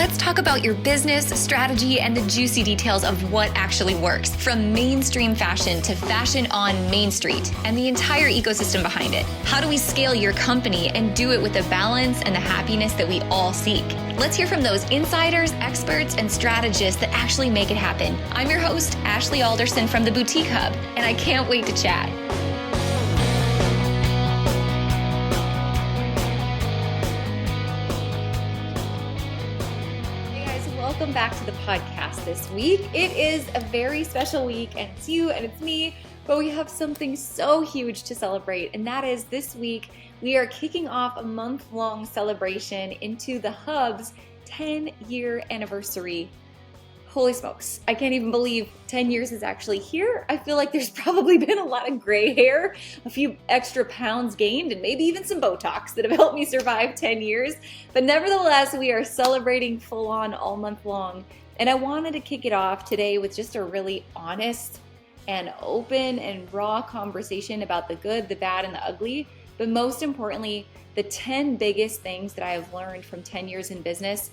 Let's talk about your business, strategy, and the juicy details of what actually works, from mainstream fashion to fashion on Main Street, and the entire ecosystem behind it. How do we scale your company and do it with the balance and the happiness that we all seek? Let's hear from those insiders, experts, and strategists that actually make it happen. I'm your host, Ashley Alderson from the Boutique Hub, and I can't wait to chat. Welcome back to the podcast this week. It is a very special week, and it's you and it's me, but we have something so huge to celebrate, and that is this week we are kicking off a month-long celebration into the Hub's 10-year anniversary. Holy smokes, I can't even believe 10 years is actually here. I feel like there's probably been a lot of gray hair, a few extra pounds gained, and maybe even some Botox that have helped me survive 10 years. But nevertheless, we are celebrating full on all month long. And I wanted to kick it off today with just a really honest and open and raw conversation about the good, the bad, and the ugly. But most importantly, the 10 biggest things that I have learned from 10 years in business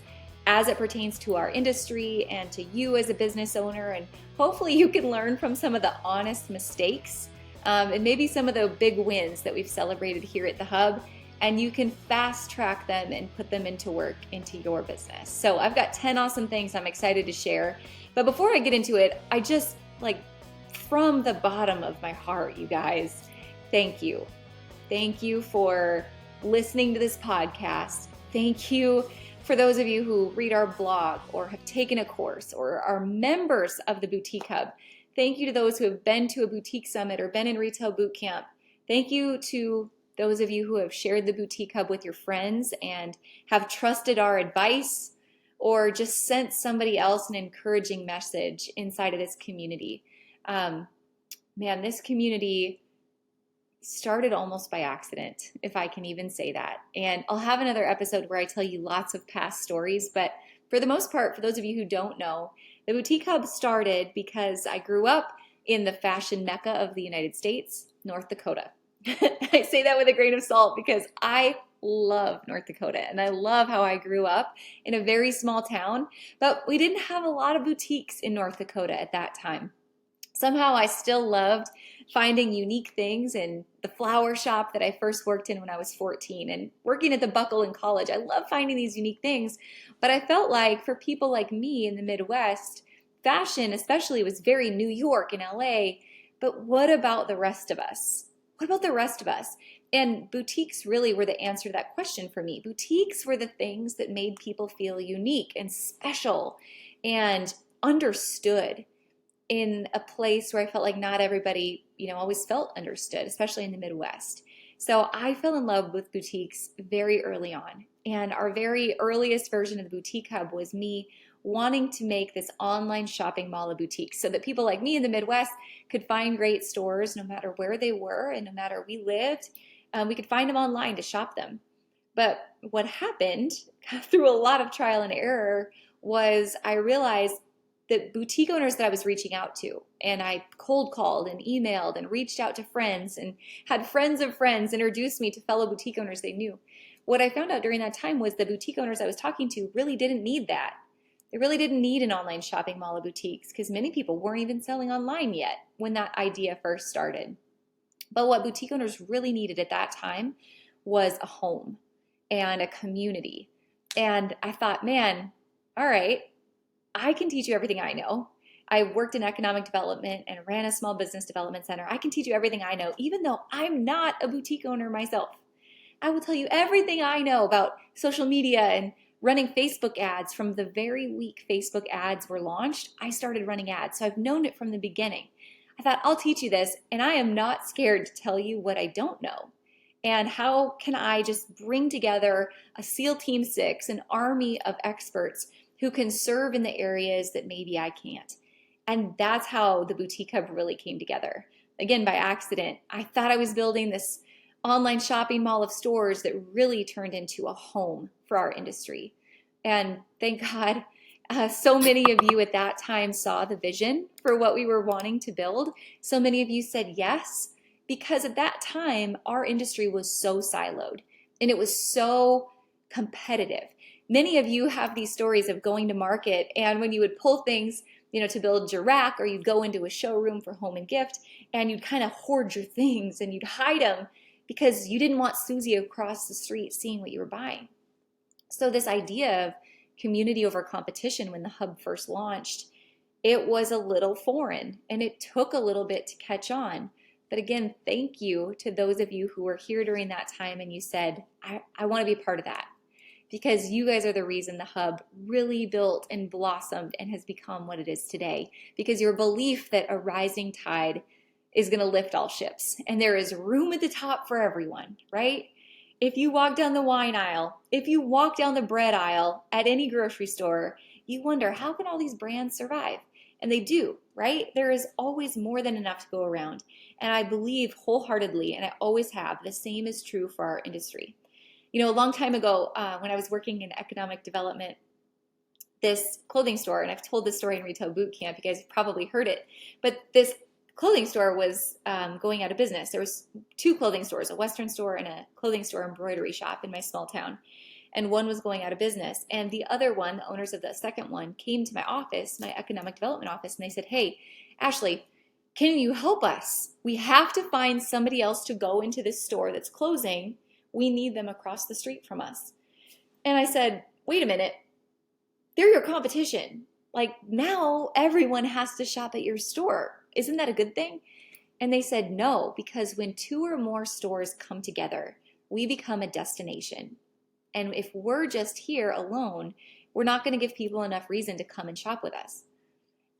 as it pertains to our industry and to you as a business owner. And hopefully you can learn from some of the honest mistakes and maybe some of the big wins that we've celebrated here at the Hub, and you can fast track them and put them into work into your business. So I've got 10 awesome things I'm excited to share. But before I get into it, I just from the bottom of my heart, you guys, thank you. Thank you for listening to this podcast. Thank you for those of you who read our blog or have taken a course or are members of the Boutique Hub. Thank you to those who have been to a boutique summit or been in retail boot camp. Thank you to those of you who have shared the Boutique Hub with your friends and have trusted our advice or just sent somebody else an encouraging message inside of this community. This community started almost by accident, if I can even say that. And I'll have another episode where I tell you lots of past stories, but for the most part, for those of you who don't know, the Boutique Hub started because I grew up in the fashion mecca of the United States, North Dakota. I say that with a grain of salt because I love North Dakota and I love how I grew up in a very small town, but we didn't have a lot of boutiques in North Dakota at that time. Somehow I still loved finding unique things in the flower shop that I first worked in when I was 14 and working at the Buckle in college. I love finding these unique things, but I felt like for people like me in the Midwest, fashion especially was very New York and LA, but what about the rest of us? What about the rest of us? And boutiques really were the answer to that question for me. Boutiques were the things that made people feel unique and special and understood in a place where I felt like not everybody, always felt understood, especially in the Midwest. So I fell in love with boutiques very early on. And our very earliest version of the Boutique Hub was me wanting to make this online shopping mall of boutiques so that people like me in the Midwest could find great stores no matter where they were and no matter where we lived. We could find them online to shop them. But what happened through a lot of trial and error was I realized the boutique owners that I was reaching out to, and I cold called and emailed and reached out to friends and had friends of friends introduce me to fellow boutique owners they knew. What I found out during that time was the boutique owners I was talking to really didn't need that. They really didn't need an online shopping mall of boutiques because many people weren't even selling online yet when that idea first started. But what boutique owners really needed at that time was a home and a community. And I thought, man, all right, I can teach you everything I know. I worked in economic development and ran a small business development center. I can teach you everything I know, even though I'm not a boutique owner myself. I will tell you everything I know about social media and running Facebook ads. From the very week Facebook ads were launched, I started running ads. So I've known it from the beginning. I thought, I'll teach you this, and I am not scared to tell you what I don't know. And how can I just bring together a SEAL Team 6, an army of experts who can serve in the areas that maybe I can't. And that's how the Boutique Hub really came together. Again, by accident. I thought I was building this online shopping mall of stores that really turned into a home for our industry. And thank God, so many of you at that time saw the vision for what we were wanting to build. So many of you said yes, because at that time, our industry was so siloed and it was so competitive. Many of you have these stories of going to market, and when you would pull things, to build your rack, or you'd go into a showroom for home and gift, and you'd kind of hoard your things and you'd hide them because you didn't want Susie across the street seeing what you were buying. So this idea of community over competition, when the hub first launched, it was a little foreign and it took a little bit to catch on. But again, thank you to those of you who were here during that time and you said, I want to be part of that. Because you guys are the reason the hub really built and blossomed and has become what it is today. Because your belief that a rising tide is going to lift all ships and there is room at the top for everyone, right? If you walk down the wine aisle, if you walk down the bread aisle at any grocery store, you wonder, how can all these brands survive? And they do, right? There is always more than enough to go around. And I believe wholeheartedly, and I always have, the same is true for our industry. A long time ago, when I was working in economic development, this clothing store, and I've told this story in Retail Boot Camp, you guys have probably heard it, but this clothing store was going out of business. There was 2 clothing stores, a Western store and a clothing store embroidery shop in my small town. And one was going out of business. And the other one, the owners of the second one, came to my office, my economic development office, and they said, hey, Ashley, can you help us? We have to find somebody else to go into this store that's closing. We need them across the street from us. And I said, wait a minute, they're your competition. Like, now everyone has to shop at your store. Isn't that a good thing? And they said, no, because when 2 or more stores come together, we become a destination. And if we're just here alone, we're not going to give people enough reason to come and shop with us.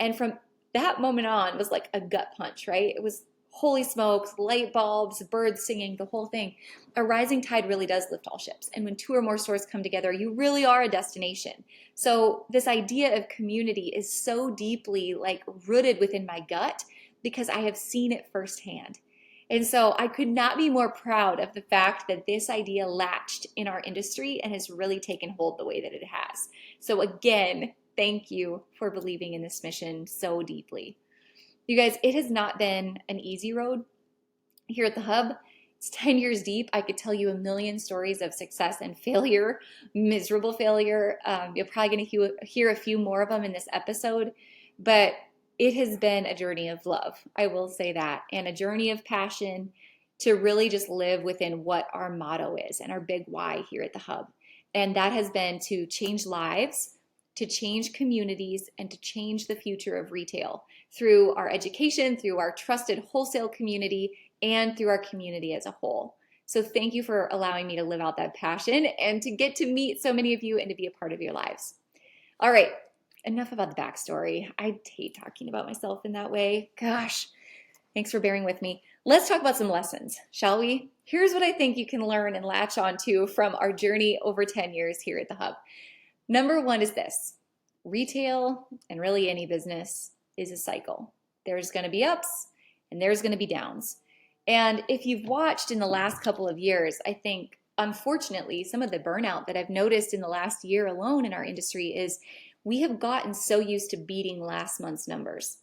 And from that moment on, it was like a gut punch, right? It was holy smokes, light bulbs, birds singing, the whole thing. A rising tide really does lift all ships. And when 2 or more stores come together, you really are a destination. So this idea of community is so deeply rooted within my gut because I have seen it firsthand. And so I could not be more proud of the fact that this idea latched in our industry and has really taken hold the way that it has. So again, thank you for believing in this mission so deeply. You guys, it has not been an easy road here at the Hub. It's 10 years deep. I could tell you a million stories of success and failure, miserable failure. You're probably going to hear a few more of them in this episode, but it has been a journey of love, I will say that, and a journey of passion to really just live within what our motto is and our big why here at the Hub. And that has been to change lives, to change communities, and to change the future of retail through our education, through our trusted wholesale community, and through our community as a whole. So thank you for allowing me to live out that passion and to get to meet so many of you and to be a part of your lives. All right, enough about the backstory. I hate talking about myself in that way. Gosh, thanks for bearing with me. Let's talk about some lessons, shall we? Here's what I think you can learn and latch onto from our journey over 10 years here at the Hub. Number 1 is this: retail, and really any business, is a cycle. There's going to be ups and there's going to be downs. And if you've watched in the last couple of years, I think, unfortunately, some of the burnout that I've noticed in the last year alone in our industry is we have gotten so used to beating last month's numbers.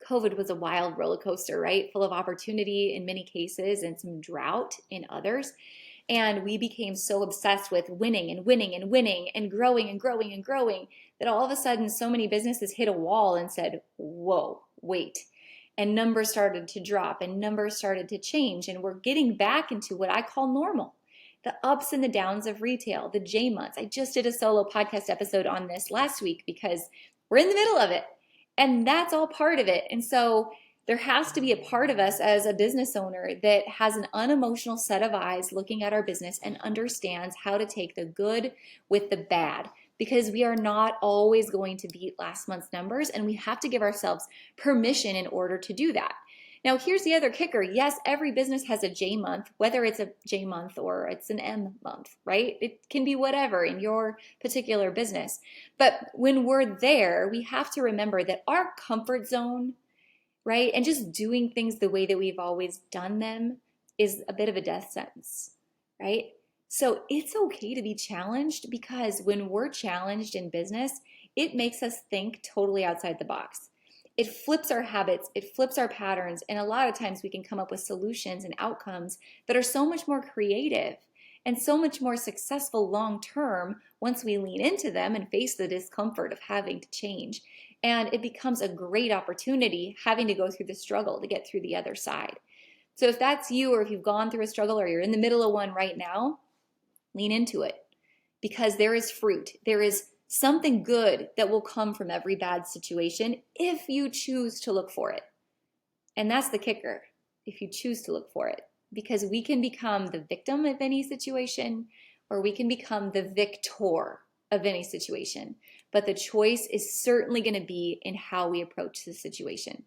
COVID was a wild roller coaster, right? Full of opportunity in many cases and some drought in others. And we became so obsessed with winning and winning and winning and growing and growing and growing that all of a sudden so many businesses hit a wall and said, whoa, wait. And numbers started to drop and numbers started to change. And we're getting back into what I call normal. The ups and the downs of retail, the J months. I just did a solo podcast episode on this last week because we're in the middle of it. And that's all part of it. And so there has to be a part of us as a business owner that has an unemotional set of eyes looking at our business and understands how to take the good with the bad, because we are not always going to beat last month's numbers, and we have to give ourselves permission in order to do that. Now, here's the other kicker. Yes, every business has a J month, whether it's a J month or it's an M month, right? It can be whatever in your particular business. But when we're there, we have to remember that our comfort zone, right, and just doing things the way that we've always done them is a bit of a death sentence, right? So it's okay to be challenged, because when we're challenged in business, it makes us think totally outside the box. It flips our habits, it flips our patterns, and a lot of times we can come up with solutions and outcomes that are so much more creative and so much more successful long term once we lean into them and face the discomfort of having to change. And it becomes a great opportunity having to go through the struggle to get through the other side. So if that's you, or if you've gone through a struggle or you're in the middle of one right now, lean into it, because there is fruit. There is something good that will come from every bad situation if you choose to look for it. And that's the kicker, if you choose to look for it, because we can become the victim of any situation, or we can become the victor of any situation. But the choice is certainly going to be in how we approach the situation.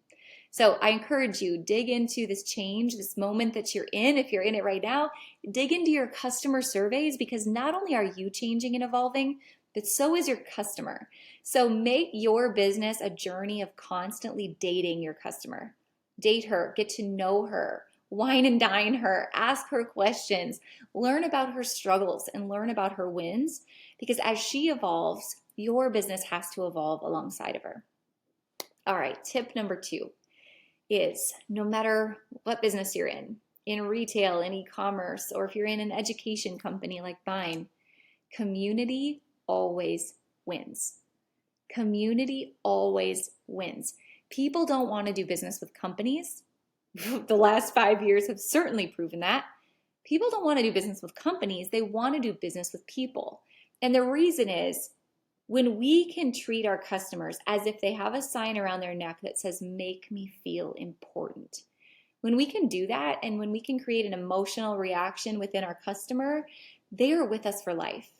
So I encourage you, dig into this change, this moment that you're in. If you're in it right now, dig into your customer surveys, because not only are you changing and evolving, but so is your customer. So make your business a journey of constantly dating your customer. Date her, get to know her, wine and dine her, ask her questions, learn about her struggles and learn about her wins, because as she evolves, your business has to evolve alongside of her. All right, tip number 2 is, no matter what business you're in retail, in e-commerce, or if you're in an education company like mine, community always wins. Community always wins. People don't want to do business with companies. The last 5 years have certainly proven that. People don't want to do business with companies. They want to do business with people. And the reason is, when we can treat our customers as if they have a sign around their neck that says, "Make me feel important." When we can do that, and when we can create an emotional reaction within our customer, they are with us for life.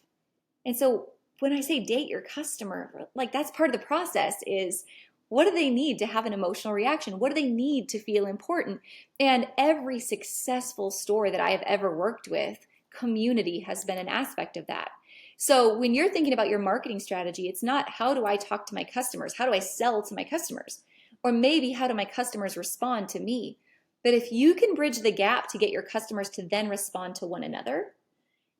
And so when I say date your customer, like, that's part of the process is, what do they need to have an emotional reaction? What do they need to feel important? And every successful store that I have ever worked with, community has been an aspect of that. So when you're thinking about your marketing strategy, it's not, how do I talk to my customers? How do I sell to my customers? Or maybe, how do my customers respond to me? But if you can bridge the gap to get your customers to then respond to one another,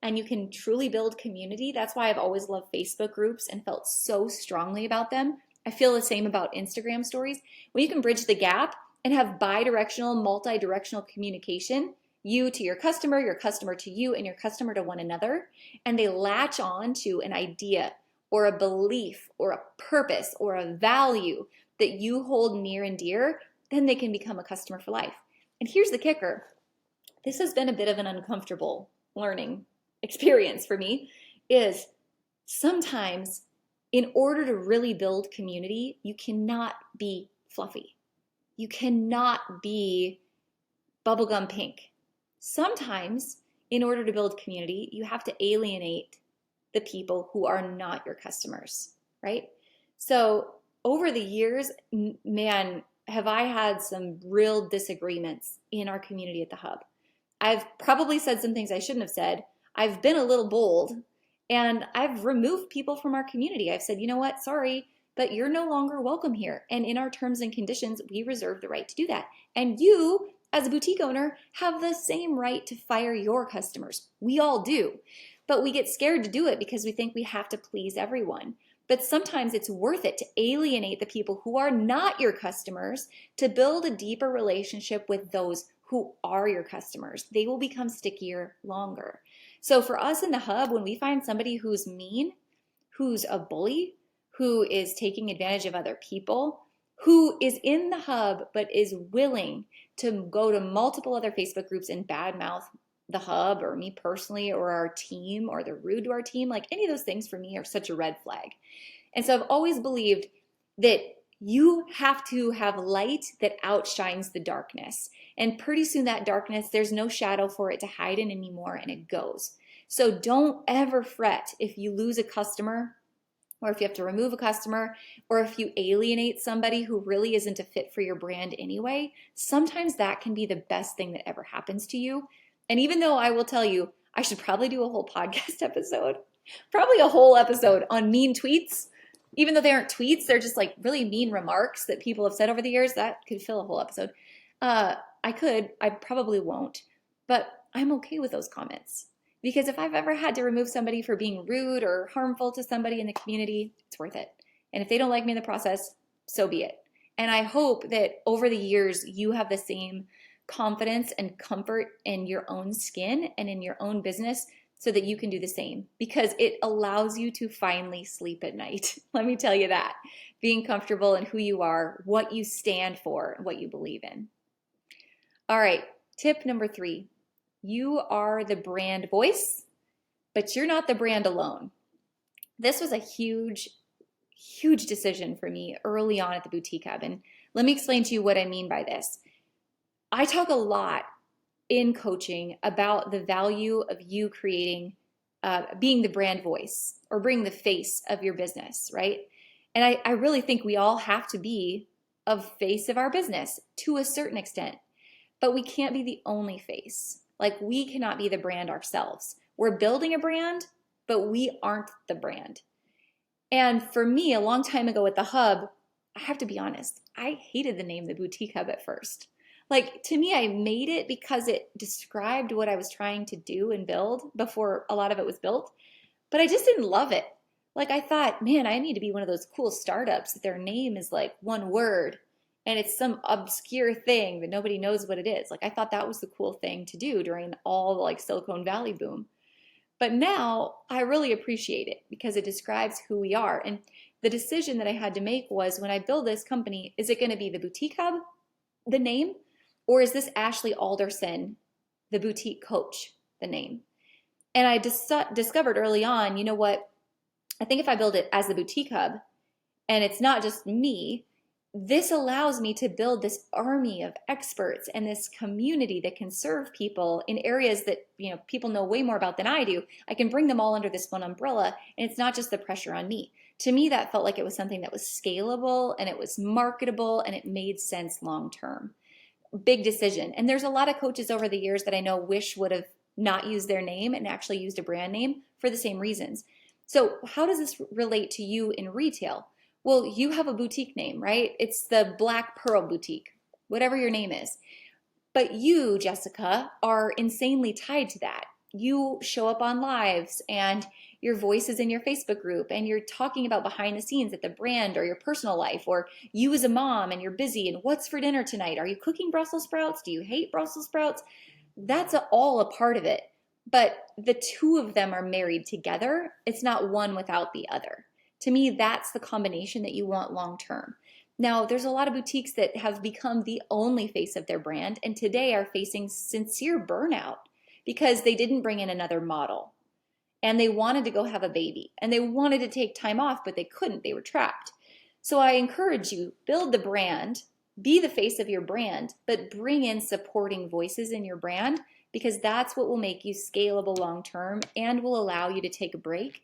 and you can truly build community, that's why I've always loved Facebook groups and felt so strongly about them. I feel the same about Instagram stories. When you can bridge the gap and have bi-directional, multi-directional communication, you to your customer to you, and your customer to one another, and they latch on to an idea or a belief or a purpose or a value that you hold near and dear, then they can become a customer for life. And here's the kicker. This has been a bit of an uncomfortable learning experience for me, is sometimes in order to really build community, you cannot be fluffy. You cannot be bubblegum pink. Sometimes, in order to build community, you have to alienate the people who are not your customers, right? So over the years, man, have I had some real disagreements in our community at the Hub. I've probably said some things I shouldn't have said. I've been a little bold, and I've removed people from our community. I've said, you know what, sorry, but you're no longer welcome here. And in our terms and conditions, we reserve the right to do that. And you, as a boutique owner, have the same right to fire your customers. We all do. But we get scared to do it because we think we have to please everyone. But sometimes it's worth it to alienate the people who are not your customers to build a deeper relationship with those who are your customers. They will become stickier longer. So for us in the Hub, when we find somebody who's mean, who's a bully, who is taking advantage of other people, who is in the Hub but is willing to go to multiple other Facebook groups and badmouth the Hub or me personally or our team, or they're rude to our team, like any of those things for me are such a red flag. And so I've always believed that you have to have light that outshines the darkness. And pretty soon that darkness, there's no shadow for it to hide in anymore, and it goes. So don't ever fret if you lose a customer, or if you have to remove a customer, or if you alienate somebody who really isn't a fit for your brand anyway. Sometimes that can be the best thing that ever happens to you. And even though I will tell you, I should probably do a whole podcast episode, probably a whole episode on mean tweets. Even though they aren't tweets, they're just like really mean remarks that people have said over the years. That could fill a whole episode. I probably won't, but I'm okay with those comments. Because if I've ever had to remove somebody for being rude or harmful to somebody in the community, it's worth it. And if they don't like me in the process, so be it. And I hope that over the years, you have the same confidence and comfort in your own skin and in your own business so that you can do the same, because it allows you to finally sleep at night. Let me tell you that. Being comfortable in who you are, what you stand for, and what you believe in. All right, tip number 3. You are the brand voice, but you're not the brand alone. This was a huge decision for me early on at the Boutique Hub. And let me explain to you what I mean by this. I talk a lot in coaching about the value of you creating, being the brand voice or being the face of your business, right? And I really think we all have to be a face of our business to a certain extent, but we can't be the only face. Like, we cannot be the brand ourselves. We're building a brand, but we aren't the brand. And for me, a long time ago at the Hub, I have to be honest, I hated the name the Boutique Hub at first. Like, to me, I made it because it described what I was trying to do and build before a lot of it was built, but I just didn't love it. Like, I thought, man, I need to be one of those cool startups that their name is like one word and it's some obscure thing that nobody knows what it is. Like, I thought that was the cool thing to do during all the like Silicon Valley boom. But now I really appreciate it because it describes who we are. And the decision that I had to make was, when I build this company, is it going to be the Boutique Hub, the name? Or is this Ashley Alderson, the boutique coach, the name? And I discovered early on, you know what? I think if I build it as the Boutique Hub, and it's not just me, this allows me to build this army of experts and this community that can serve people in areas that, you know, people know way more about than I do. I can bring them all under this one umbrella, and it's not just the pressure on me. To me, that felt like it was something that was scalable and it was marketable and it made sense long term. Big decision. And there's a lot of coaches over the years that I know wish would have not used their name and actually used a brand name for the same reasons. So how does this relate to you in retail? Well, you have a boutique name, right? It's the Black Pearl Boutique, whatever your name is. But you, Jessica, are insanely tied to that. You show up on lives and your voice is in your Facebook group and you're talking about behind the scenes at the brand or your personal life, or you as a mom and you're busy and what's for dinner tonight? Are you cooking Brussels sprouts? Do you hate Brussels sprouts? That's all a part of it. But the two of them are married together. It's not one without the other. To me, that's the combination that you want long term. Now, there's a lot of boutiques that have become the only face of their brand and today are facing sincere burnout because they didn't bring in another model and they wanted to go have a baby and they wanted to take time off, but they couldn't. They were trapped. So I encourage you, build the brand, be the face of your brand, but bring in supporting voices in your brand, because that's what will make you scalable long term and will allow you to take a break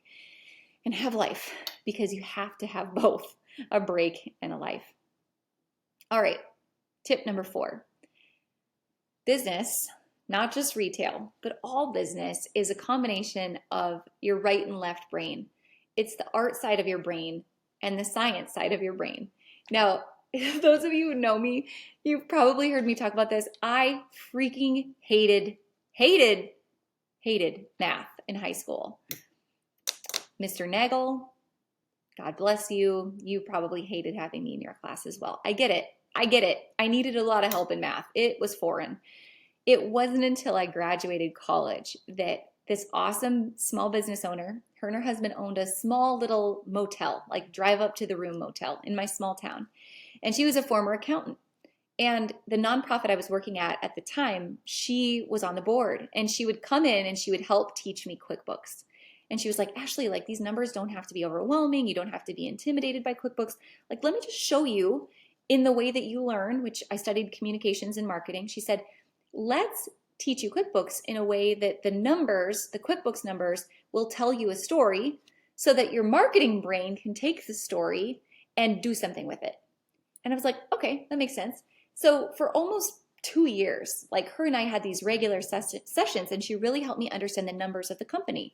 and have life, because you have to have both a break and a life. All right, tip number 4. Business, not just retail, but all business is a combination of your right and left brain. It's the art side of your brain and the science side of your brain. Now, those of you who know me, you've probably heard me talk about this. I freaking hated math in high school. Mr. Nagel, God bless you. You probably hated having me in your class as well. I get it. I needed a lot of help in math. It was foreign. It wasn't until I graduated college that this awesome small business owner, her and her husband owned a small little motel, like drive up to the room motel in my small town. And she was a former accountant. And the nonprofit I was working at the time, she was on the board and she would come in and she would help teach me QuickBooks. And she was like, Ashley, like, these numbers don't have to be overwhelming. You don't have to be intimidated by QuickBooks. Like, let me just show you in the way that you learn, which I studied communications and marketing. She said, let's teach you QuickBooks in a way that the numbers, the QuickBooks numbers, will tell you a story so that your marketing brain can take the story and do something with it. And I was like, okay, that makes sense. So for almost 2 years, like, her and I had these regular sessions, and she really helped me understand the numbers of the company.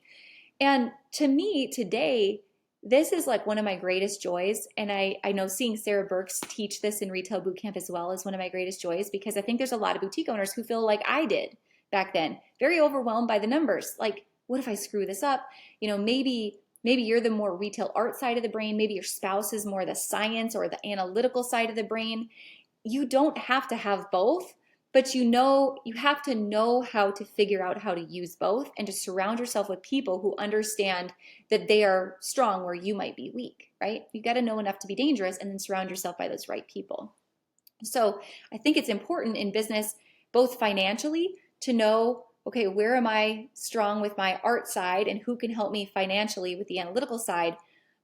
And to me today, this is like one of my greatest joys. And I know seeing Sarah Burks teach this in Retail Bootcamp as well is one of my greatest joys, because I think there's a lot of boutique owners who feel like I did back then, very overwhelmed by the numbers. Like, what if I screw this up? You know, maybe you're the more retail art side of the brain. Maybe your spouse is more the science or the analytical side of the brain. You don't have to have both, But you have to know how to figure out how to use both and to surround yourself with people who understand that they are strong where you might be weak, right? You got to know enough to be dangerous and then surround yourself by those right people. So I think it's important in business, both financially, to know, okay, where am I strong with my art side and who can help me financially with the analytical side?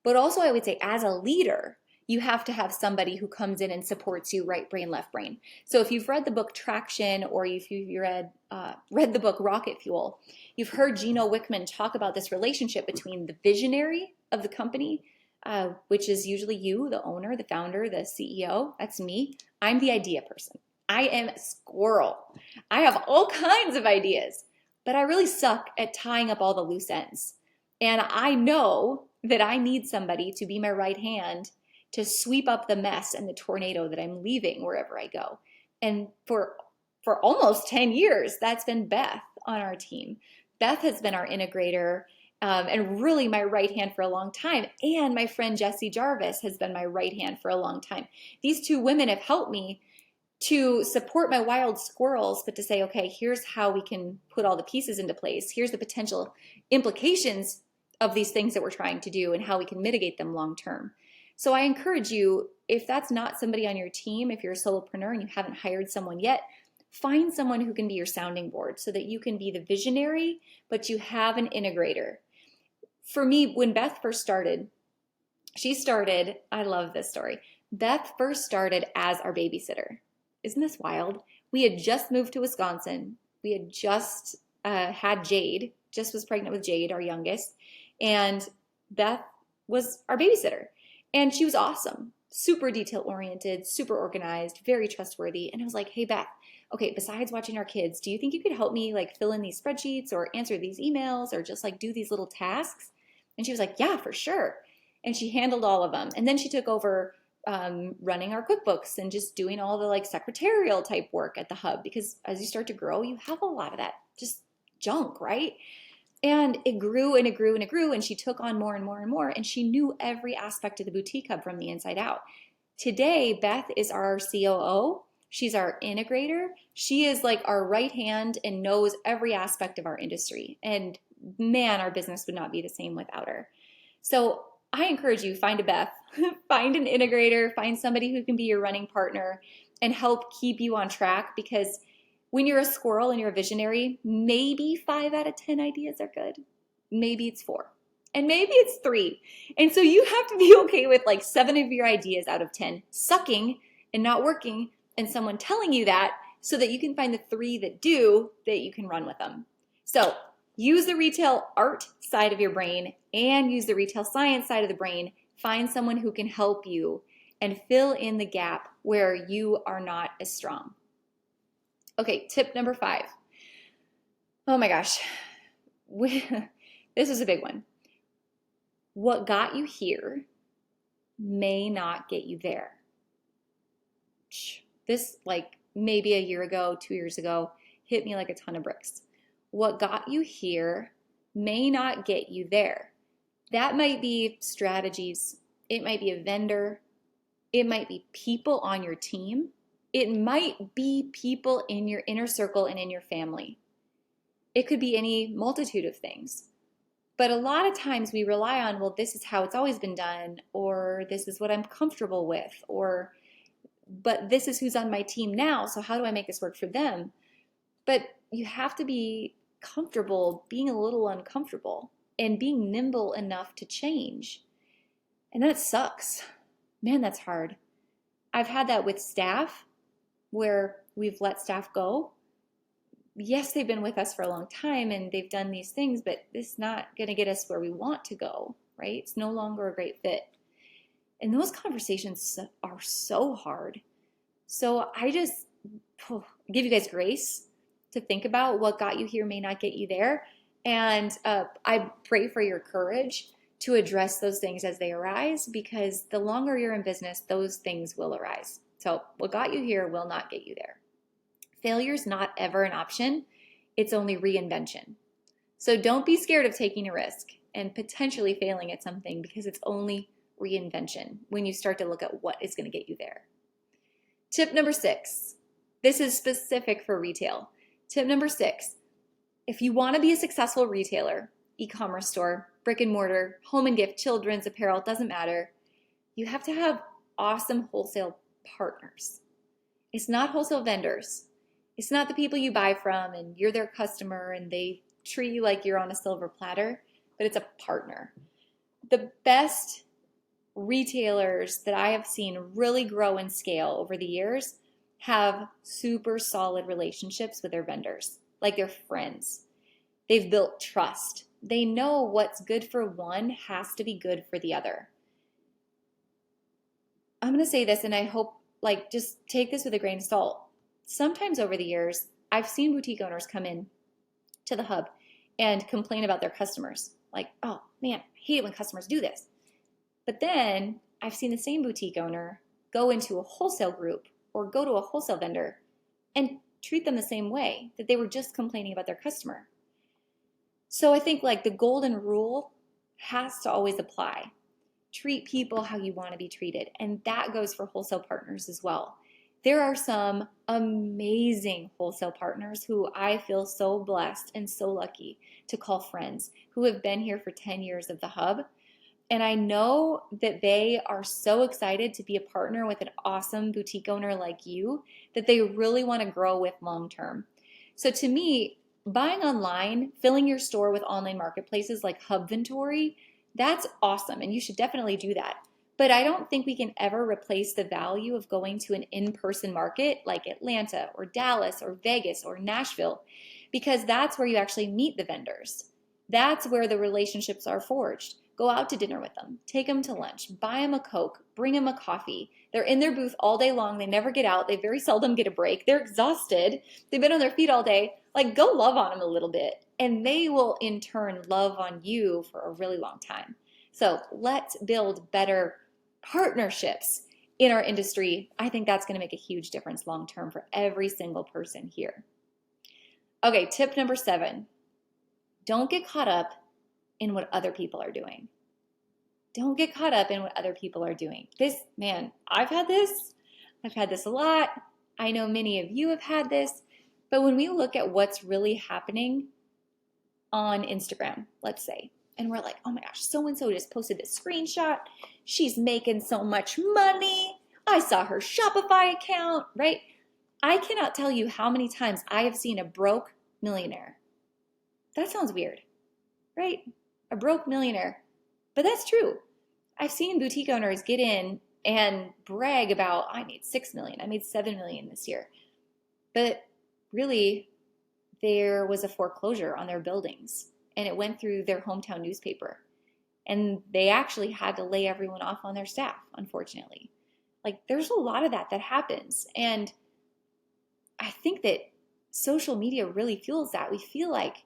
But also, I would say, as a leader, you have to have somebody who comes in and supports you right brain, left brain. So if you've read the book Traction, or if you've read the book Rocket Fuel, you've heard Gino Wickman talk about this relationship between the visionary of the company, which is usually you, the owner, the founder, the CEO. That's me. I'm the idea person. I am a squirrel. I have all kinds of ideas, but I really suck at tying up all the loose ends. And I know that I need somebody to be my right hand to sweep up the mess and the tornado that I'm leaving wherever I go. And for almost 10 years, that's been Beth on our team. Beth has been our integrator and really my right hand for a long time. And my friend Jessie Jarvis has been my right hand for a long time. These two women have helped me to support my wild squirrels, but to say, okay, here's how we can put all the pieces into place. Here's the potential implications of these things that we're trying to do and how we can mitigate them long term. So I encourage you, if that's not somebody on your team, if you're a solopreneur and you haven't hired someone yet, find someone who can be your sounding board so that you can be the visionary, but you have an integrator. For me, when Beth first started, I love this story. Beth first started as our babysitter. Isn't this wild? We had just moved to Wisconsin. We had just had Jade, just was pregnant with Jade, our youngest, and Beth was our babysitter. And she was awesome, super detail-oriented, super organized, very trustworthy. And I was like, hey, Beth, okay, besides watching our kids, do you think you could help me like fill in these spreadsheets or answer these emails or just like do these little tasks? And she was like, yeah, for sure. And she handled all of them. And then she took over running our cookbooks and just doing all the like secretarial type work at the hub, because as you start to grow, you have a lot of that just junk, right? And it grew and it grew and it grew, and she took on more and more and more, and she knew every aspect of the boutique hub from the inside out. Today, Beth is our COO. She's our integrator. She is like our right hand and knows every aspect of our industry. And man, our business would not be the same without her. So I encourage you, find a Beth, find an integrator, find somebody who can be your running partner and help keep you on track, because when you're a squirrel and you're a visionary, maybe 5 out of 10 ideas are good. Maybe it's 4. And maybe it's 3. And so you have to be okay with like 7 of your ideas out of 10 sucking and not working, and someone telling you that so that you can find the 3 that do, that you can run with them. So use the retail art side of your brain and use the retail science side of the brain. Find someone who can help you and fill in the gap where you are not as strong. Okay, tip number 5. Oh my gosh, this is a big one. What got you here may not get you there. This, like maybe a year ago, 2 years ago, hit me like a ton of bricks. What got you here may not get you there. That might be strategies. It might be a vendor. It might be people on your team. It might be people in your inner circle and in your family. It could be any multitude of things. But a lot of times we rely on, well, this is how it's always been done, or this is what I'm comfortable with, but this is who's on my team now, so how do I make this work for them? But you have to be comfortable being a little uncomfortable and being nimble enough to change. And that sucks. Man, that's hard. I've had that with staff where we've let staff go. Yes, they've been with us for a long time and they've done these things, but it's not going to get us where we want to go, right? It's no longer a great fit. And those conversations are so hard. So I just give you guys grace to think about what got you here may not get you there. And I pray for your courage to address those things as they arise, because the longer you're in business, those things will arise. So what got you here will not get you there. Failure is not ever an option. It's only reinvention. So don't be scared of taking a risk and potentially failing at something, because it's only reinvention when you start to look at what is going to get you there. Tip number 6. This is specific for retail. Tip number 6, if you want to be a successful retailer, e-commerce store, brick and mortar, home and gift, children's apparel, doesn't matter, you have to have awesome wholesale partners. It's not wholesale vendors. It's not the people you buy from and you're their customer and they treat you like you're on a silver platter, but it's a partner. The best retailers that I have seen really grow and scale over the years have super solid relationships with their vendors, like they're friends. They've built trust. They know what's good for one has to be good for the other. I'm going to say this, and I hope, just take this with a grain of salt. Sometimes over the years, I've seen boutique owners come in to the hub and complain about their customers. Like, oh man, I hate it when customers do this. But then I've seen the same boutique owner go into a wholesale group or go to a wholesale vendor and treat them the same way that they were just complaining about their customer. So I think the golden rule has to always apply. Treat people how you want to be treated. And that goes for wholesale partners as well. There are some amazing wholesale partners who I feel so blessed and so lucky to call friends, who have been here for 10 years of the hub. And I know that they are so excited to be a partner with an awesome boutique owner like you that they really want to grow with long term. So to me, buying online, filling your store with online marketplaces like Hubventory, that's awesome. And you should definitely do that. But I don't think we can ever replace the value of going to an in-person market like Atlanta or Dallas or Vegas or Nashville, because that's where you actually meet the vendors. That's where the relationships are forged. Go out to dinner with them, take them to lunch, buy them a Coke, bring them a coffee. They're in their booth all day long. They never get out. They very seldom get a break. They're exhausted. They've been on their feet all day. Go love on them a little bit, and they will in turn love on you for a really long time. So let's build better partnerships in our industry. I think that's going to make a huge difference long term for every single person here. Okay, tip number 7. Don't get caught up in what other people are doing. Don't get caught up in what other people are doing. I've had this. I've had this a lot. I know many of you have had this. But when we look at what's really happening on Instagram, let's say, and we're like, oh my gosh, so-and-so just posted this screenshot. She's making so much money. I saw her Shopify account, right? I cannot tell you how many times I have seen a broke millionaire. That sounds weird, right? A broke millionaire. But that's true. I've seen boutique owners get in and brag about, I made 6 million, I made 7 million this year. But really, there was a foreclosure on their buildings, and it went through their hometown newspaper. And they actually had to lay everyone off on their staff, unfortunately. There's a lot of that happens. And I think that social media really fuels that. We feel like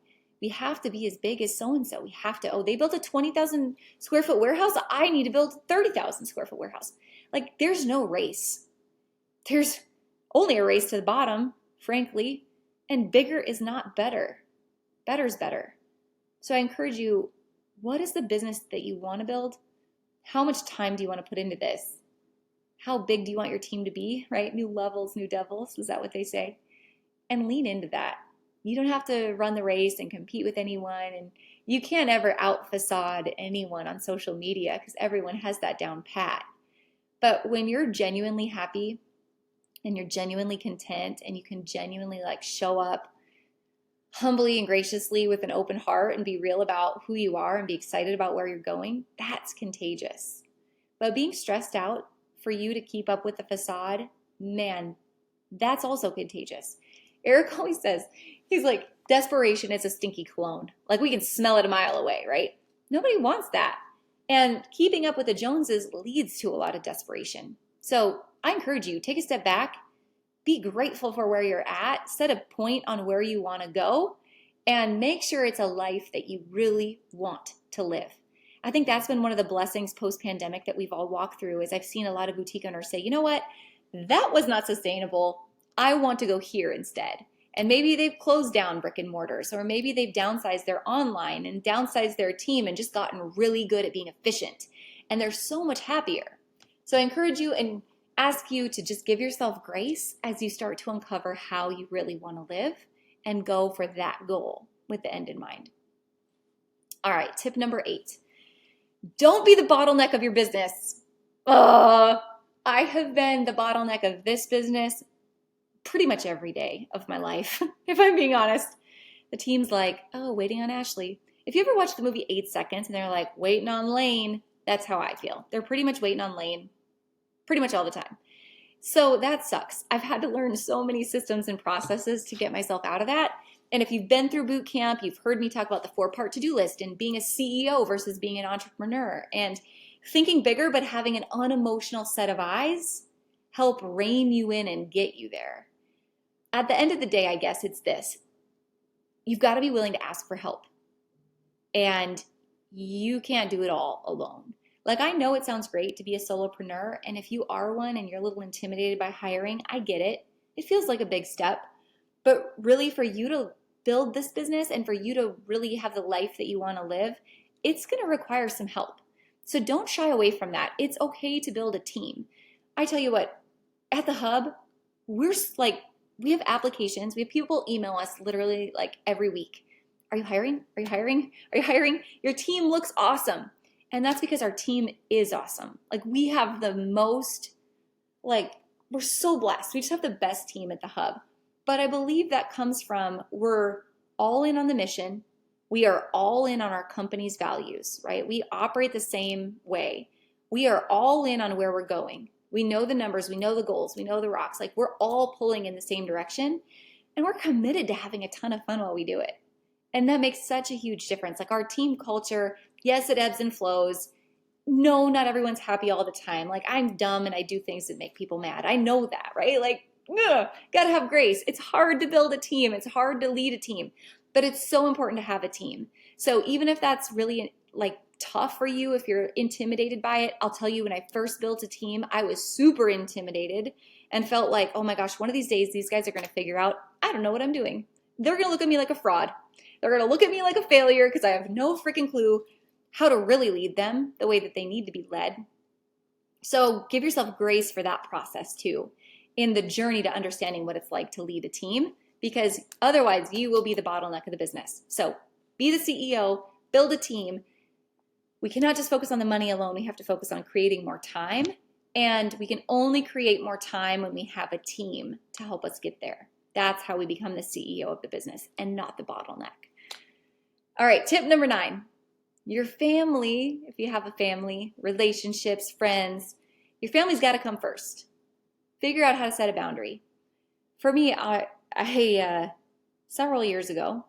we have to be as big as so-and-so. We have to, they built a 20,000 square foot warehouse. I need to build a 30,000 square foot warehouse. There's no race. There's only a race to the bottom, frankly. And bigger is not better. Better is better. So I encourage you, what is the business that you want to build? How much time do you want to put into this? How big do you want your team to be, right? New levels, new devils. Is that what they say? And lean into that. You don't have to run the race and compete with anyone. And you can't ever out facade anyone on social media because everyone has that down pat. But when you're genuinely happy and you're genuinely content and you can genuinely show up humbly and graciously with an open heart and be real about who you are and be excited about where you're going, that's contagious. But being stressed out for you to keep up with the facade, man, that's also contagious. Eric always says, he's like, desperation is a stinky cologne. We can smell it a mile away, right? Nobody wants that. And keeping up with the Joneses leads to a lot of desperation. So I encourage you, take a step back, be grateful for where you're at, set a point on where you want to go, and make sure it's a life that you really want to live. I think that's been one of the blessings post-pandemic that we've all walked through, is I've seen a lot of boutique owners say, you know what, that was not sustainable. I want to go here instead. And maybe they've closed down brick and mortars, or maybe they've downsized their online and downsized their team and just gotten really good at being efficient. And they're so much happier. So I encourage you, and ask you to just give yourself grace as you start to uncover how you really want to live and go for that goal with the end in mind. All right, tip number 8. Don't be the bottleneck of your business. I have been the bottleneck of this business pretty much every day of my life, if I'm being honest. The team's like, oh, waiting on Ashley. If you ever watch the movie 8 Seconds and they're like, waiting on Lane, that's how I feel. They're pretty much waiting on Lane pretty much all the time. So that sucks. I've had to learn so many systems and processes to get myself out of that. And if you've been through boot camp, you've heard me talk about the 4-part to-do list and being a CEO versus being an entrepreneur and thinking bigger but having an unemotional set of eyes help rein you in and get you there. At the end of the day, I guess it's this. You've got to be willing to ask for help. And you can't do it all alone. Like, I know it sounds great to be a solopreneur, and if you are one and you're a little intimidated by hiring, I get it. It feels like a big step. But really, for you to build this business and for you to really have the life that you want to live, it's going to require some help. So don't shy away from that. It's okay to build a team. I tell you what, at the Hub, we have applications. We have people email us literally like every week. Are you hiring? Are you hiring? Are you hiring? Your team looks awesome. And that's because our team is awesome. Like, we have the most, we're so blessed. We just have the best team at the Hub. But I believe that comes from we're all in on the mission. We are all in on our company's values, right? We operate the same way. We are all in on where we're going. We know the numbers. We know the goals. We know the rocks. Like, we're all pulling in the same direction. And we're committed to having a ton of fun while we do it. And that makes such a huge difference. Like, our team culture, yes, it ebbs and flows. No, not everyone's happy all the time. Like, I'm dumb and I do things that make people mad. I know that, right? Like, gotta have grace. It's hard to build a team. It's hard to lead a team, but it's so important to have a team. So even if that's really tough for you, if you're intimidated by it, I'll tell you, when I first built a team, I was super intimidated and felt like, oh my gosh, one of these days, these guys are going to figure out, I don't know what I'm doing. They're going to look at me like a fraud. They're going to look at me like a failure because I have no freaking clue how to really lead them the way that they need to be led. So give yourself grace for that process too, in the journey to understanding what it's like to lead a team, because otherwise you will be the bottleneck of the business. So be the CEO, build a team. We cannot just focus on the money alone. We have to focus on creating more time, and we can only create more time when we have a team to help us get there. That's how we become the CEO of the business and not the bottleneck. All right, tip number 9. Your family, if you have a family, relationships, friends, your family's got to come first. Figure out how to set a boundary. For me, I several years ago,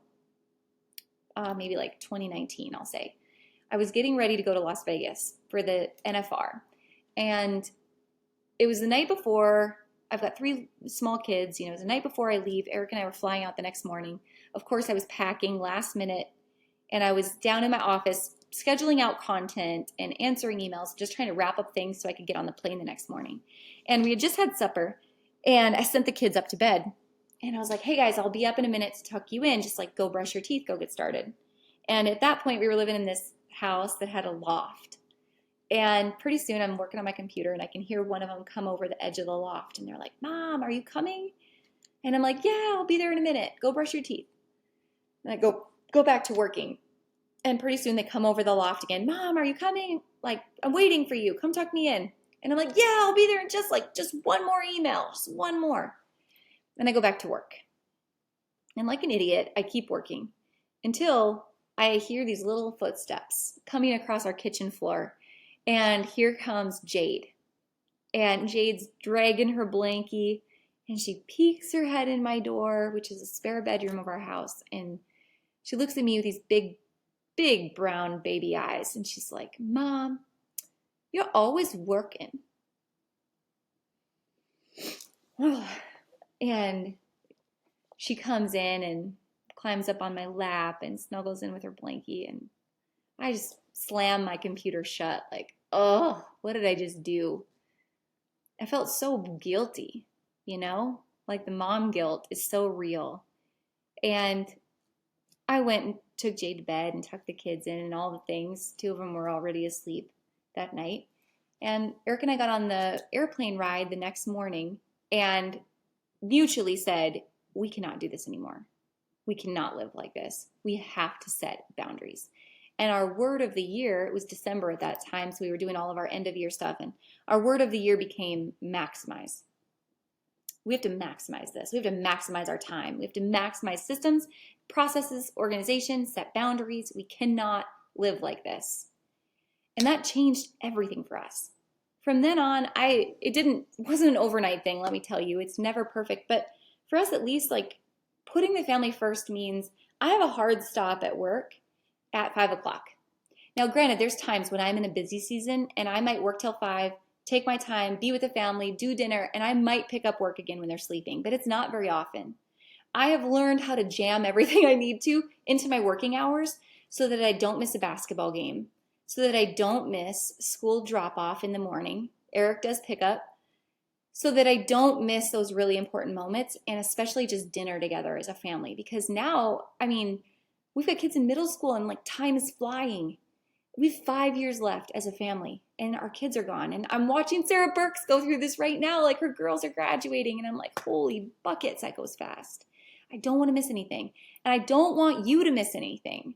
maybe like 2019, I'll say, I was getting ready to go to Las Vegas for the NFR. And it was the night before. I've got 3 small kids. It was the night before I leave. Eric and I were flying out the next morning. Of course, I was packing last minute. And I was down in my office scheduling out content and answering emails, just trying to wrap up things so I could get on the plane the next morning. And we had just had supper, and I sent the kids up to bed. And I was like, hey guys, I'll be up in a minute to tuck you in. Just go brush your teeth, go get started. And at that point, we were living in this house that had a loft. And pretty soon I'm working on my computer and I can hear one of them come over the edge of the loft. And they're like, Mom, are you coming? And I'm like, yeah, I'll be there in a minute. Go brush your teeth. And I go back to working. And pretty soon they come over the loft again. Mom, are you coming? I'm waiting for you. Come tuck me in. And I'm like, yeah, I'll be there in just one more email, just one more. And I go back to work. And like an idiot, I keep working until I hear these little footsteps coming across our kitchen floor. And here comes Jade. And Jade's dragging her blankie. And she peeks her head in my door, which is a spare bedroom of our house. And she looks at me with these big, big brown baby eyes. And she's like, Mom, you're always working. And she comes in and climbs up on my lap and snuggles in with her blankie. And I just slam my computer shut oh, what did I just do? I felt so guilty, the mom guilt is so real. And I went and took Jade to bed and tucked the kids in and all the things. 2 of them were already asleep that night. And Eric and I got on the airplane ride the next morning and mutually said, we cannot do this anymore. We cannot live like this. We have to set boundaries. And our word of the year, it was December at that time, so we were doing all of our end of year stuff, and our word of the year became maximize. We have to maximize this. We have to maximize our time. We have to maximize systems, processes, organization, set boundaries. We cannot live like this. And that changed everything for us. From then on, it wasn't an overnight thing, let me tell you. It's never perfect, but for us at least, like, putting the family first means I have a hard stop at work at 5 o'clock. Now, granted, there's times when I'm in a busy season and I might work till 5, take my time, be with the family, do dinner, and I might pick up work again when they're sleeping, but it's not very often. I have learned how to jam everything I need to into my working hours so that I don't miss a basketball game, so that I don't miss school drop-off in the morning. Eric does pick up. So that I don't miss those really important moments, and especially just dinner together as a family. Because now, we've got kids in middle school and like time is flying. We have 5 years left as a family and our kids are gone. And I'm watching Sarah Burks go through this right now. Like, her girls are graduating and I'm like, holy buckets, that goes fast. I don't want to miss anything. And I don't want you to miss anything.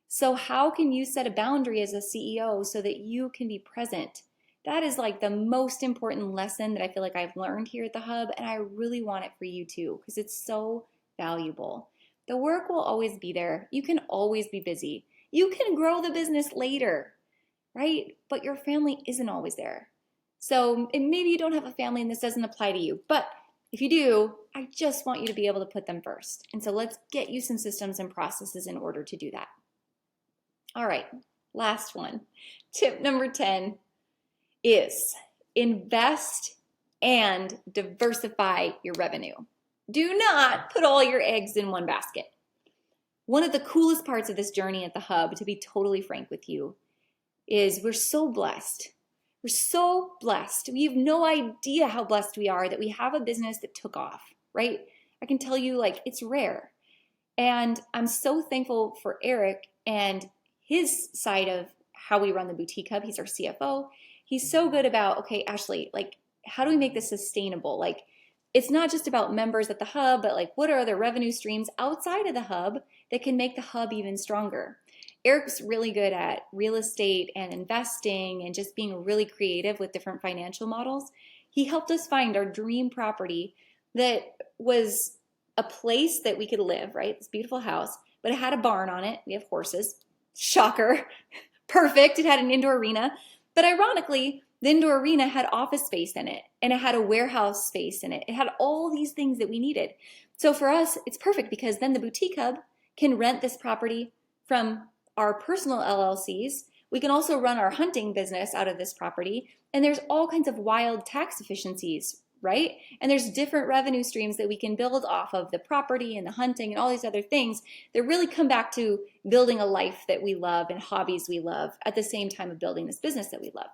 So how can you set a boundary as a CEO so that you can be present? That is like the most important lesson that I feel like I've learned here at the Hub, and I really want it for you too because it's so valuable. The work will always be there. You can always be busy. You can grow the business later, right? But your family isn't always there. So maybe you don't have a family and this doesn't apply to you, but if you do, I just want you to be able to put them first. And so let's get you some systems and processes in order to do that. All right, last one. Tip number 10 is invest and diversify your revenue. Do not put all your eggs in one basket. One of the coolest parts of this journey at the Hub, to be totally frank with you, is we're so blessed. We're so blessed. We have no idea how blessed we are that we have a business that took off, right? I can tell you, like, it's rare. And I'm so thankful for Eric and his side of how we run the Boutique Hub. He's our CFO. He's so good about, okay, Ashley, like, how do we make this sustainable? Like, it's not just about members at the Hub, but like, what are other revenue streams outside of the Hub that can make the Hub even stronger? Eric's really good at real estate and investing and just being really creative with different financial models. He helped us find our dream property that was a place that we could live, right? This beautiful house, but it had a barn on it. We have horses. Shocker. Perfect. It had an indoor arena. But ironically, the indoor arena had office space in it, and it had a warehouse space in it. It had all these things that we needed. So for us, it's perfect because then the Boutique Hub can rent this property from our personal LLCs. We can also run our hunting business out of this property, and there's all kinds of wild tax efficiencies, right? And there's different revenue streams that we can build off of the property and the hunting and all these other things that really come back to building a life that we love and hobbies we love at the same time of building this business that we love.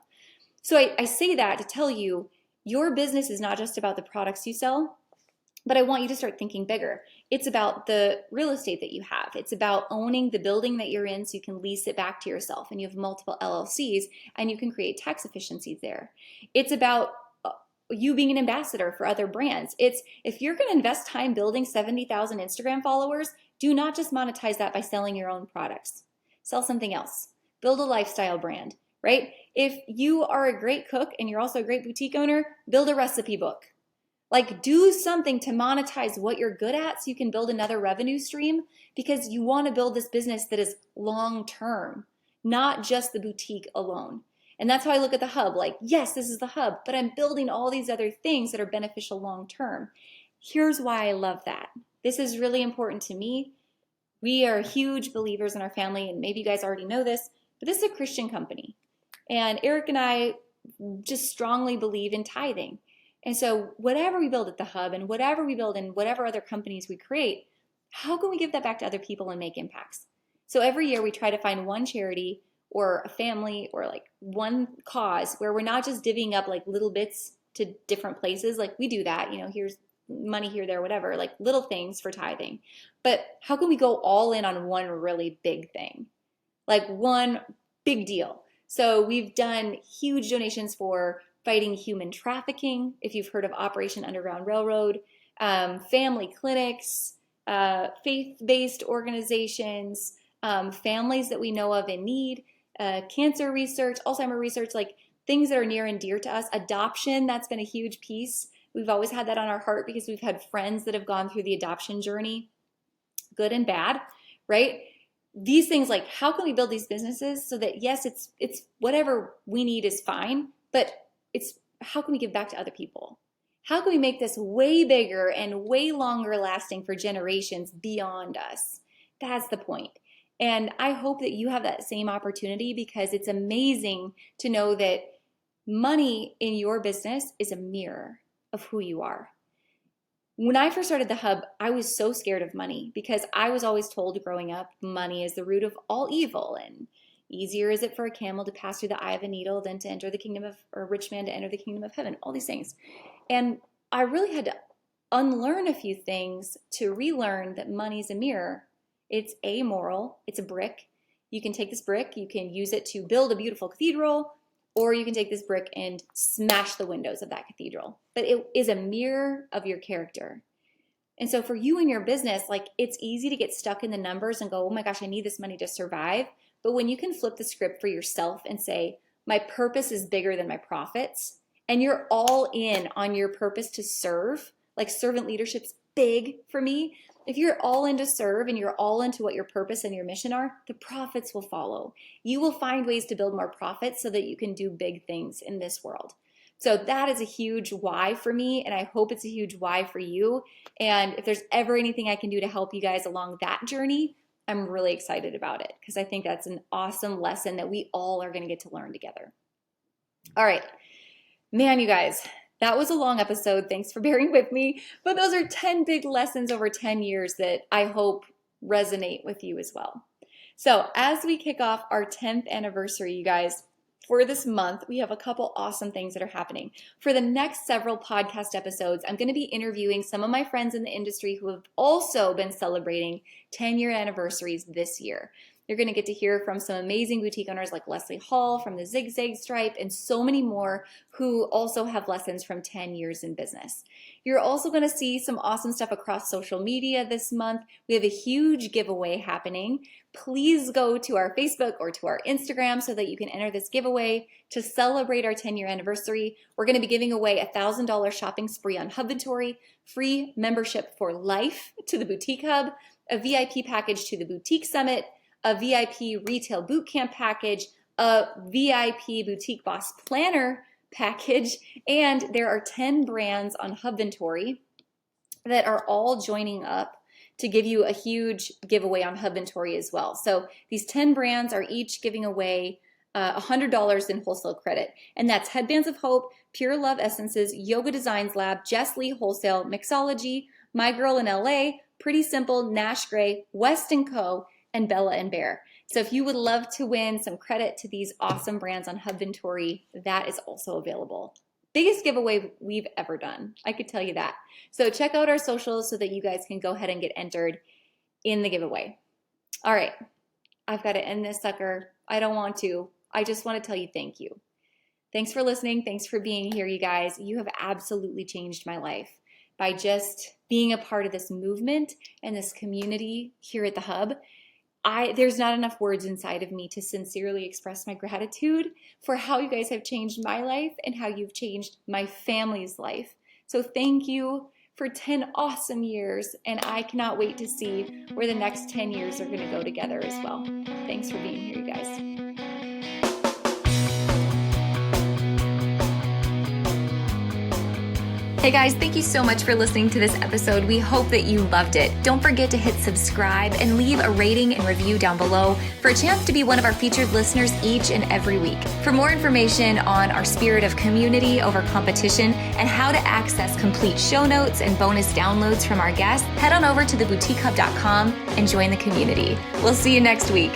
So I say that to tell you, your business is not just about the products you sell, but I want you to start thinking bigger. It's about the real estate that you have. It's about owning the building that you're in so you can lease it back to yourself, and you have multiple LLCs and you can create tax efficiencies there. It's about you being an ambassador for other brands. It's if you're going to invest time building 70,000 Instagram followers, do not just monetize that by selling your own products. Sell something else. Build a lifestyle brand, right? If you are a great cook and you're also a great boutique owner, build a recipe book. Like, do something to monetize what you're good at so you can build another revenue stream, because you want to build this business that is long-term, not just the boutique alone. And that's how I look at the Hub. Like, yes, this is the Hub, but I'm building all these other things that are beneficial long-term. Here's why I love that. This is really important to me. We are huge believers in our family, and maybe you guys already know this, but this is a Christian company. And Eric and I just strongly believe in tithing. And so whatever we build at the Hub and whatever we build in whatever other companies we create, how can we give that back to other people and make impacts? So every year we try to find one charity or a family or like one cause where we're not just divvying up like little bits to different places. Like, we do that, here's money here, there, whatever, like little things for tithing. But how can we go all in on one really big thing? Like one big deal. So we've done huge donations for fighting human trafficking, if you've heard of Operation Underground Railroad, family clinics, faith-based organizations, families that we know of in need, cancer research, Alzheimer's research, like things that are near and dear to us. Adoption, that's been a huge piece. We've always had that on our heart because we've had friends that have gone through the adoption journey, good and bad, right? These things, like how can we build these businesses so that yes, it's whatever we need is fine, but it's how can we give back to other people? How can we make this way bigger and way longer lasting for generations beyond us? That's the point. And I hope that you have that same opportunity, because it's amazing to know that money in your business is a mirror of who you are. When I first started the Hub, I was so scared of money because I was always told growing up, money is the root of all evil, and easier is it for a camel to pass through the eye of a needle than to enter the kingdom of, or a rich man to enter the kingdom of heaven, all these things. And I really had to unlearn a few things to relearn that money's a mirror. It's amoral, it's a brick. You can take this brick, you can use it to build a beautiful cathedral, or you can take this brick and smash the windows of that cathedral. But it is a mirror of your character. And so for you and your business, like it's easy to get stuck in the numbers and go, oh my gosh, I need this money to survive. But when you can flip the script for yourself and say, my purpose is bigger than my profits, and you're all in on your purpose to serve, like servant leadership's big for me. If you're all in to serve and you're all into what your purpose and your mission are, the profits will follow. You will find ways to build more profits so that you can do big things in this world. So that is a huge why for me, and I hope it's a huge why for you. And if there's ever anything I can do to help you guys along that journey, I'm really excited about it, because I think that's an awesome lesson that we all are going to get to learn together. All right, man, you guys, that was a long episode. Thanks for bearing with me. But those are 10 big lessons over 10 years that I hope resonate with you as well. So as we kick off our 10th anniversary, you guys, for this month, we have a couple awesome things that are happening. For the next several podcast episodes, I'm going to be interviewing some of my friends in the industry who have also been celebrating 10-year anniversaries this year. You're going to get to hear from some amazing boutique owners like Leslie Hall from the Zigzag Stripe and so many more who also have lessons from 10 years in business. You're also going to see some awesome stuff across social media this month. We have a huge giveaway happening. Please go to our Facebook or to our Instagram so that you can enter this giveaway to celebrate our 10-year anniversary. We're going to be giving away a $1,000 shopping spree on Hubventory, free membership for life to the Boutique Hub, a VIP package to the Boutique Summit, a VIP retail bootcamp package, a VIP boutique boss planner package, and there are 10 brands on Hubventory that are all joining up to give you a huge giveaway on Hubventory as well. So these 10 brands are each giving away $100 in wholesale credit, and that's Headbands of Hope, Pure Love Essences, Yoga Designs Lab, Jess Lee Wholesale, Mixology, My Girl in LA, Pretty Simple, Nash Gray, West & Co., and Bella and Bear. So if you would love to win some credit to these awesome brands on Hubventory, that is also available. Biggest giveaway we've ever done. I could tell you that. So check out our socials so that you guys can go ahead and get entered in the giveaway. All right, I've got to end this sucker. I don't want to. I just want to tell you thank you. Thanks for listening. Thanks for being here, you guys. You have absolutely changed my life by just being a part of this movement and this community here at the Hub. There's not enough words inside of me to sincerely express my gratitude for how you guys have changed my life and how you've changed my family's life. So thank you for 10 awesome years, and I cannot wait to see where the next 10 years are going to go together as well. Thanks for being here, you guys. Hey guys, thank you so much for listening to this episode. We hope that you loved it. Don't forget to hit subscribe and leave a rating and review down below for a chance to be one of our featured listeners each and every week. For more information on our spirit of community over competition and how to access complete show notes and bonus downloads from our guests, head on over to theboutiquehub.com and join the community. We'll see you next week.